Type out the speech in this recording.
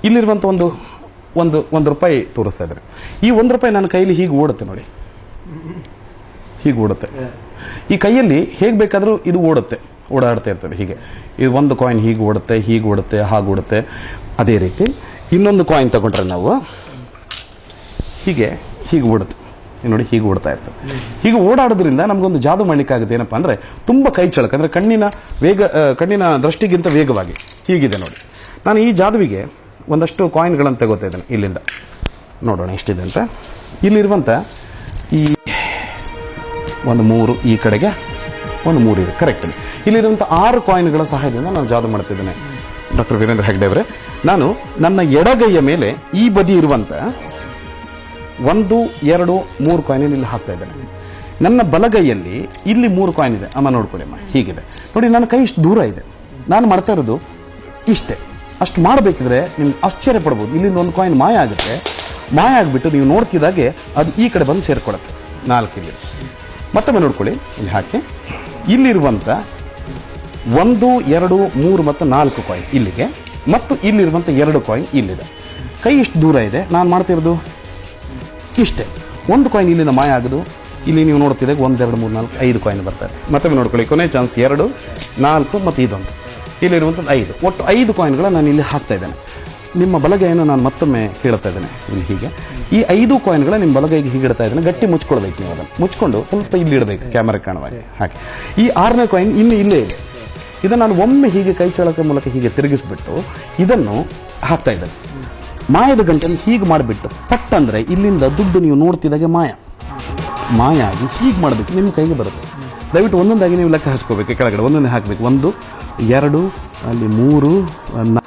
ಇಲ್ಲಿರುವಂಥ ಒಂದು ಒಂದು ಒಂದು ರೂಪಾಯಿ ತೋರಿಸ್ತಾ ಇದ್ದಾರೆ. ಈ ₹1 ನನ್ನ ಕೈಯಲ್ಲಿ ಹೀಗೆ ಓಡುತ್ತೆ ನೋಡಿ, ಹೀಗೆ ಓಡುತ್ತೆ. ಈ ಕೈಯಲ್ಲಿ ಹೇಗೆ ಬೇಕಾದರೂ ಇದು ಓಡಾಡ್ತಾ ಇರ್ತದೆ. ಹೀಗೆ ಇದು ಒಂದು ಕಾಯಿನ್ ಹೀಗೆ ಓಡುತ್ತೆ, ಹಾಗೆ ಓಡುತ್ತೆ. ಅದೇ ರೀತಿ ಇನ್ನೊಂದು ಕಾಯಿನ್ ತಗೊಂಡ್ರೆ ನಾವು ಹೀಗೆ ಓಡುತ್ತೆ ನೋಡಿ, ಹೀಗೆ ಓಡ್ತಾ ಇರ್ತದೆ. ಹೀಗೆ ಓಡಾಡೋದ್ರಿಂದ ನಮಗೊಂದು ಜಾದು ಮಾಡಲಿಕ್ಕಾಗುತ್ತೆ. ಏನಪ್ಪ ಅಂದರೆ ತುಂಬ ಕೈ ಚಳಕ, ಅಂದರೆ ಕಣ್ಣಿನ ದೃಷ್ಟಿಗಿಂತ ವೇಗವಾಗಿ ಹೀಗಿದೆ ನೋಡಿ. ನಾನು ಈ ಜಾದುವಿಗೆ ಒಂದಷ್ಟು ಕಾಯಿನ್ಗಳನ್ನು ತಗೋತಾ ಇದ್ದೇನೆ. ಇಲ್ಲಿಂದ ನೋಡೋಣ ಎಷ್ಟಿದೆ ಅಂತ. ಇಲ್ಲಿರುವಂಥ ಈ ಒಂದು 3, ಈ ಕಡೆಗೆ ಒಂದು 3 ಇದೆ ಕರೆಕ್ಟ್. ಇಲ್ಲಿರುವಂಥ 6 ಕಾಯಿನ್ಗಳ ಸಹಾಯದಿಂದ ನಾನು ಜಾದು ಮಾಡ್ತಿದ್ದೇನೆ. ಡಾಕ್ಟರ್ ವೀರೇಂದ್ರ ಹೆಗ್ಡೆ ಅವರೇ, ನಾನು ನನ್ನ ಎಡಗೈಯ ಮೇಲೆ ಈ ಬದಿ ಇರುವಂಥ 1, 2, 3 ಕಾಯಿನ್ ಇಲ್ಲಿ ಹಾಕ್ತಾ ಇದ್ದೇನೆ. ನನ್ನ ಬಲಗೈಯಲ್ಲಿ ಇಲ್ಲಿ 3 ಕಾಯಿನ್ ಇದೆ. ಅಮ್ಮ ನೋಡ್ಕೊಳ್ಳಿ ಅಮ್ಮ, ಹೀಗಿದೆ ನೋಡಿ. ನನ್ನ ಕೈ ಇಷ್ಟು ದೂರ ಇದೆ. ನಾನು ಮಾಡ್ತಾ ಇರೋದು ಇಷ್ಟೇ. ಅಷ್ಟು ಮಾಡಬೇಕಿದ್ರೆ ನಿಮ್ಗೆ ಆಶ್ಚರ್ಯ ಪಡ್ಬೋದು. ಇಲ್ಲಿಂದ ಒಂದು ಕಾಯಿನ್ ಮಾಯ ಆಗುತ್ತೆ. ಮಾಯ ಆಗಿಬಿಟ್ಟು ನೀವು ನೋಡ್ತಿದ್ದಾಗೆ ಅದು ಈ ಕಡೆ ಬಂದು ಸೇರ್ಕೊಳ್ಳುತ್ತೆ. 4 ಇಲ್ಲಿ ಮತ್ತೊಮ್ಮೆ ನೋಡ್ಕೊಳ್ಳಿ. ಇಲ್ಲಿ ಹಾಕಿ ಇಲ್ಲಿರುವಂಥ 1, 2, 3 ಮತ್ತು 4 ಕಾಯಿನ್ ಇಲ್ಲಿಗೆ, ಮತ್ತು ಇಲ್ಲಿರುವಂಥ 2 ಕಾಯಿನ್ ಇಲ್ಲಿದೆ. ಕೈ ಇಷ್ಟು ದೂರ ಇದೆ. ನಾನು ಮಾಡ್ತಿರೋದು ಇಷ್ಟೇ. ಒಂದು ಕಾಯಿನ್ ಇಲ್ಲಿಂದ ಮಾಯ ಆಗೋದು. ಇಲ್ಲಿ ನೀವು ನೋಡ್ತಿದ್ದಾಗ 1, 2, 3, 4, 5 ಕಾಯಿನ್ ಬರ್ತಾರೆ. ಮತ್ತೊಮ್ಮೆ ನೋಡ್ಕೊಳ್ಳಿ. ಕೊನೆ ಚಾನ್ಸ್ 2, 4 ಮತ್ತು ಇದೊಂದು. ಇಲ್ಲಿರುವಂಥದ್ದು 5. ಒಟ್ಟು 5 ಕಾಯಿನ್ಗಳ ನಾನು ಇಲ್ಲಿ ಹಾಕ್ತಾ ಇದ್ದೇನೆ. ನಿಮ್ಮ ಬಲಗೈಯನ್ನು ನಾನು ಮತ್ತೊಮ್ಮೆ ಹೇಳ್ತಾ ಇದ್ದೇನೆ. ಇಲ್ಲಿ ಹೀಗೆ ಈ 5 ಕಾಯಿನ್ಗಳ ನಿಮ್ಮ ಬಲಗೈಗೆ ಹೀಗೆ ಇಡ್ತಾ ಇದ್ದೇನೆ. ಗಟ್ಟಿ ಮುಚ್ಕೊಳ್ಬೇಕು ನೀವು. ಅದನ್ನು ಮುಚ್ಕೊಂಡು ಸ್ವಲ್ಪ ಇಲ್ಲಿ ಇಡಬೇಕು, ಕ್ಯಾಮರಾ ಕಾಣುವಾಗೆ ಹಾಗೆ. ಈ 6ನೇ ಕಾಯಿನ್ ಇಲ್ಲೇ ಇದೆ. ಇದನ್ನು ನಾನು ಒಮ್ಮೆ ಹೀಗೆ ಕೈ ಚಳಕ ಮೂಲಕ ಹೀಗೆ ತಿರುಗಿಸ್ಬಿಟ್ಟು ಇದನ್ನು ಹಾಕ್ತಾ ಇದ್ದೇನೆ. ಮಾಯದ ಗಂಟನ್ನು ಹೀಗೆ ಮಾಡಿಬಿಟ್ಟು ಪಟ್ ಅಂದರೆ ಇಲ್ಲಿಂದ ದುಡ್ಡು ನೀವು ನೋಡ್ತಿದ್ದಾಗೆ ಮಾಯ ಆಗಿ ಹೀಗೆ ಮಾಡಬೇಕು. ನಿಮ್ಮ ಕೈಗೆ ಬರುತ್ತೆ. ದಯವಿಟ್ಟು ಒಂದೊಂದಾಗಿ ನೀವು ಲೆಕ್ಕ ಹಚ್ಕೋಬೇಕು. ಕೆಳಗಡೆ ಒಂದೊಂದೇ ಹಾಕಬೇಕು. 1, 2, ಅಲ್ಲಿ 3, 4